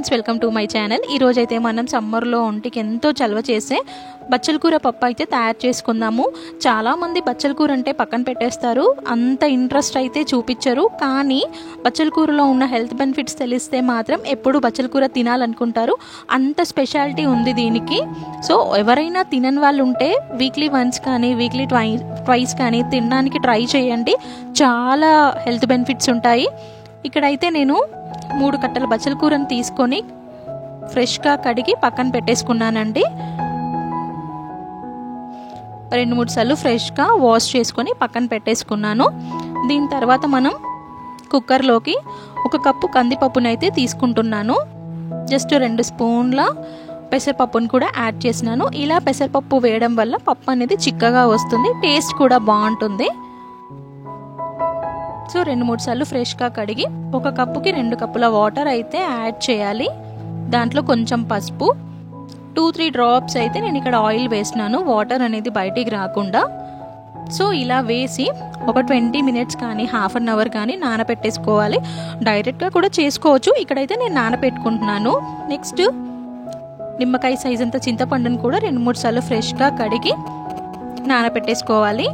Friends, welcome to my channel. ఈరోజు అయితే మనం సమ్మర్లో ఒంటికి ఎంతో చలవ చేసే బచ్చల కూర పప్పు అయితే తయారు చేసుకుందాము. చాలామంది బచ్చల కూర అంటే పక్కన పెట్టేస్తారు, అంత ఇంట్రెస్ట్ అయితే చూపించరు. కానీ బచ్చల కూరలో ఉన్న హెల్త్ బెనిఫిట్స్ తెలిస్తే మాత్రం ఎప్పుడు బచ్చల కూర తినాలనుకుంటారు. అంత స్పెషాలిటీ ఉంది దీనికి. సో ఎవరైనా తినని వాళ్ళు ఉంటే వీక్లీ వన్స్ కానీ వీక్లీ ట్వైస్ కానీ తినడానికి ట్రై చేయండి. చాలా హెల్త్ బెనిఫిట్స్ ఉంటాయి. ఇక్కడైతే నేను 3 కట్టల బచ్చల కూరను తీసుకొని ఫ్రెష్గా కడిగి పక్కన పెట్టేసుకున్నానండి. 2-3 సార్లు ఫ్రెష్గా వాష్ చేసుకొని పక్కన పెట్టేసుకున్నాను. దీని తర్వాత మనం కుక్కర్లోకి 1 కప్పు కందిపప్పునైతే తీసుకుంటున్నాను. జస్ట్ 2 స్పూన్ల పెసరపప్పును కూడా యాడ్ చేసినాను. ఇలా పెసరపప్పు వేయడం వల్ల పప్పు అనేది చిక్కగా వస్తుంది, టేస్ట్ కూడా బాగుంటుంది. సో 2-3 సార్లు ఫ్రెష్గా కడిగి 1 కప్పుకి 2 కప్పుల వాటర్ అయితే యాడ్ చేయాలి. దాంట్లో కొంచెం పసుపు, 2-3 డ్రాప్స్ అయితే నేను ఇక్కడ ఆయిల్ వేసినాను, వాటర్ అనేది బయటికి రాకుండా. సో ఇలా వేసి ఒక 20 మినిట్స్ కానీ హాఫ్ అన్ అవర్ కానీ నానబెట్టేసుకోవాలి. డైరెక్ట్గా కూడా చేసుకోవచ్చు, ఇక్కడైతే నేను నానబెట్టుకుంటున్నాను. నెక్స్ట్ నిమ్మకాయ సైజ్ అంత చింతపండును కూడా 2-3 సార్లు ఫ్రెష్గా కడిగి నానబెట్టేసుకోవాలి.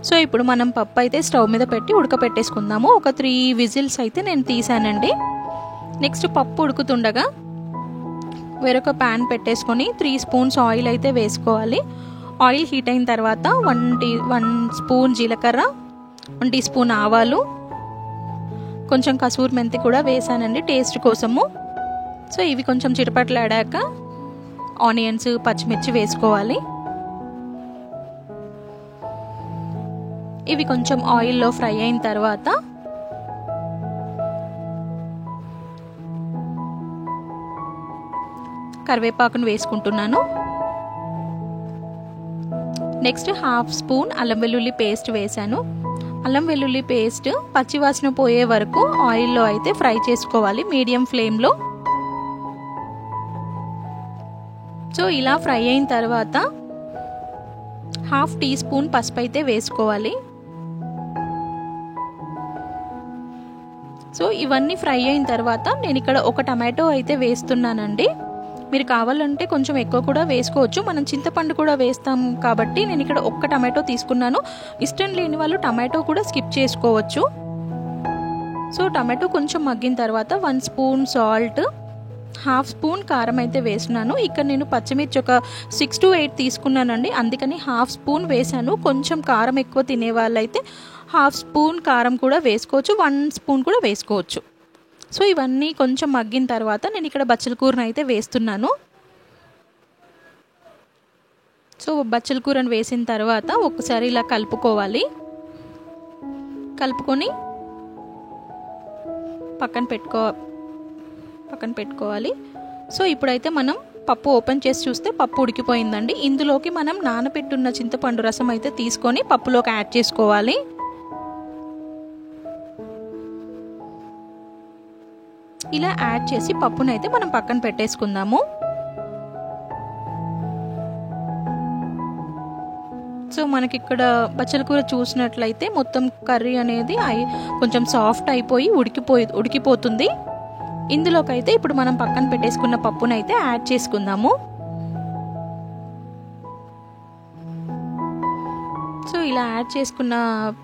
సో ఇప్పుడు మనం పప్పు అయితే స్టవ్ మీద పెట్టి ఉడకపెట్టేసుకుందాము. ఒక 3 విజిల్స్ అయితే నేను తీసానండి. నెక్స్ట్ పప్పు ఉడుకుతుండగా వేరొక ప్యాన్ పెట్టేసుకొని 3 స్పూన్స్ ఆయిల్ అయితే వేసుకోవాలి. ఆయిల్ హీట్ అయిన తర్వాత 1 స్పూన్ జీలకర్ర, 1 టీ స్పూన్ ఆవాలు, కొంచెం కసూరి మెంతి కూడా వేసానండి టేస్ట్ కోసము. సో ఇవి కొంచెం చిటపట్లాడాక ఆనియన్స్, పచ్చిమిర్చి వేసుకోవాలి. ఇవి కొంచెం ఆయిల్లో ఫ్రై అయిన తర్వాత కరివేపాకును వేసుకుంటున్నాను. నెక్స్ట్ 1/2 స్పూన్ అల్లం వెల్లుల్లి పేస్ట్ వేసాను. అల్లం వెల్లుల్లి పేస్ట్ పచ్చివాసన పోయే వరకు ఆయిల్లో అయితే ఫ్రై చేసుకోవాలి మీడియం ఫ్లేమ్లో. సో ఇలా ఫ్రై అయిన తర్వాత 1/2 టీ స్పూన్ పసుపు అయితే వేసుకోవాలి. సో ఇవన్నీ ఫ్రై అయిన తర్వాత నేను ఇక్కడ 1 టమాటో అయితే వేస్తున్నానండి. మీరు కావాలంటే కొంచెం ఎక్కువ కూడా వేసుకోవచ్చు, మనం చింతపండు కూడా వేస్తాం కాబట్టి నేను ఇక్కడ 1 టమాటో తీసుకున్నాను. ఇష్టం లేని వాళ్ళు టమాటో కూడా స్కిప్ చేసుకోవచ్చు. సో టమాటో కొంచెం మగ్గిన తర్వాత 1 స్పూన్ సాల్ట్, 1/2 స్పూన్ కారం అయితే వేసినాను. ఇక్కడ నేను పచ్చిమిర్చి ఒక 6 to 8 తీసుకున్నానండి, అందుకని 1/2 స్పూన్ వేసాను. కొంచెం కారం ఎక్కువ తినే వాళ్ళైతే 1/2 స్పూన్ కారం కూడా వేసుకోవచ్చు, 1 స్పూన్ కూడా వేసుకోవచ్చు. సో ఇవన్నీ కొంచెం మగ్గిన తర్వాత నేను ఇక్కడ బచ్చల కూరను అయితే వేస్తున్నాను. సో బచ్చల కూరను వేసిన తర్వాత ఒకసారి ఇలా కలుపుకోవాలి. కలుపుకొని పక్కన పెట్టుకోవాలి. సో ఇప్పుడైతే మనం పప్పు ఓపెన్ చేసి చూస్తే పప్పు ఉడికిపోయిందండి. ఇందులోకి మనం నానబెట్టున్న చింతపండు రసం అయితే తీసుకొని పప్పులోకి యాడ్ చేసుకోవాలి. ఇలా యాడ్ చేసి పప్పునైతే మనం పక్కన పెట్టేసుకుందాము. సో మనకి ఇక్కడ బచ్చల కూర చూసినట్లయితే మొత్తం కర్రీ అనేది కొంచెం సాఫ్ట్ అయిపోయి ఉడికిపోతుంది. ఇందులోకైతే ఇప్పుడు మనం పక్కన పెట్టేసుకున్న పప్పునైతే యాడ్ చేసుకుందాము. సో ఇలా యాడ్ చేసుకున్న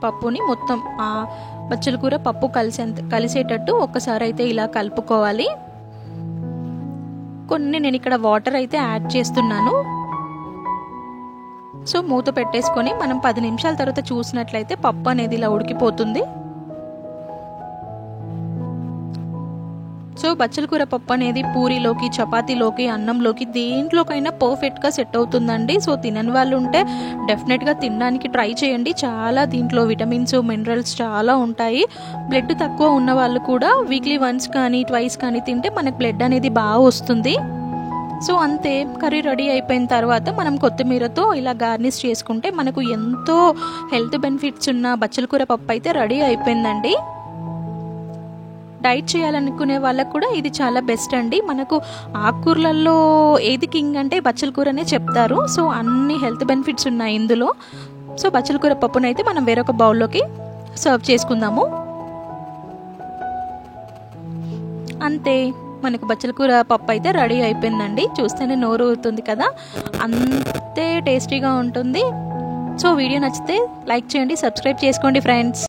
పప్పుని మొత్తం బచ్చల కూర పప్పు కలిసేటట్టు ఒక్కసారి అయితే ఇలా కలుపుకోవాలి. కొన్ని నేను ఇక్కడ వాటర్ అయితే యాడ్ చేస్తున్నాను. సో మూత పెట్టేసుకొని మనం 10 నిమిషాల తర్వాత చూసినట్లయితే పప్పు అనేది ఇలా ఉడికిపోతుంది. సో బచ్చల కూర పప్పు అనేది పూరీలోకి, చపాతీలోకి, అన్నంలోకి దేంట్లోకైనా పర్ఫెక్ట్గా సెట్ అవుతుందండి. సో తినని వాళ్ళు ఉంటే డెఫినెట్గా తినడానికి ట్రై చేయండి. చాలా దీంట్లో విటమిన్స్, మినరల్స్ చాలా ఉంటాయి. బ్లడ్ తక్కువ ఉన్న వాళ్ళు కూడా వీక్లీ వన్స్ కానీ ట్వైస్ కానీ తింటే మనకు బ్లడ్ అనేది బాగా వస్తుంది. సో అంతే, కర్రీ రెడీ అయిపోయిన తర్వాత మనం కొత్తిమీరతో ఇలా గార్నిష్ చేసుకుంటే మనకు ఎంతో హెల్త్ బెనిఫిట్స్ ఉన్న బచ్చల కూర పప్పు అయితే రెడీ అయిపోయిందండి. డైట్ చేయాలనుకునే వాళ్ళకు కూడా ఇది చాలా బెస్ట్ అండి. మనకు ఆకుకూరలలో ఏది కింగ్ అంటే బచ్చల కూరనే చెప్తారు. సో అన్ని హెల్త్ బెనిఫిట్స్ ఉన్నాయి ఇందులో. సో బచ్చల కూర పప్పునైతే మనం వేరొక బౌల్లోకి సర్వ్ చేసుకుందాము. అంతే. మనకు బచ్చల కూర పప్పు అయితే రెడీ అయిపోయిందండి. చూస్తేనే నోరు ఊరుతుంది కదా, అంతే టేస్టీగా ఉంటుంది. సో వీడియో నచ్చితే లైక్ చేయండి, సబ్స్క్రైబ్ చేసుకోండి ఫ్రెండ్స్.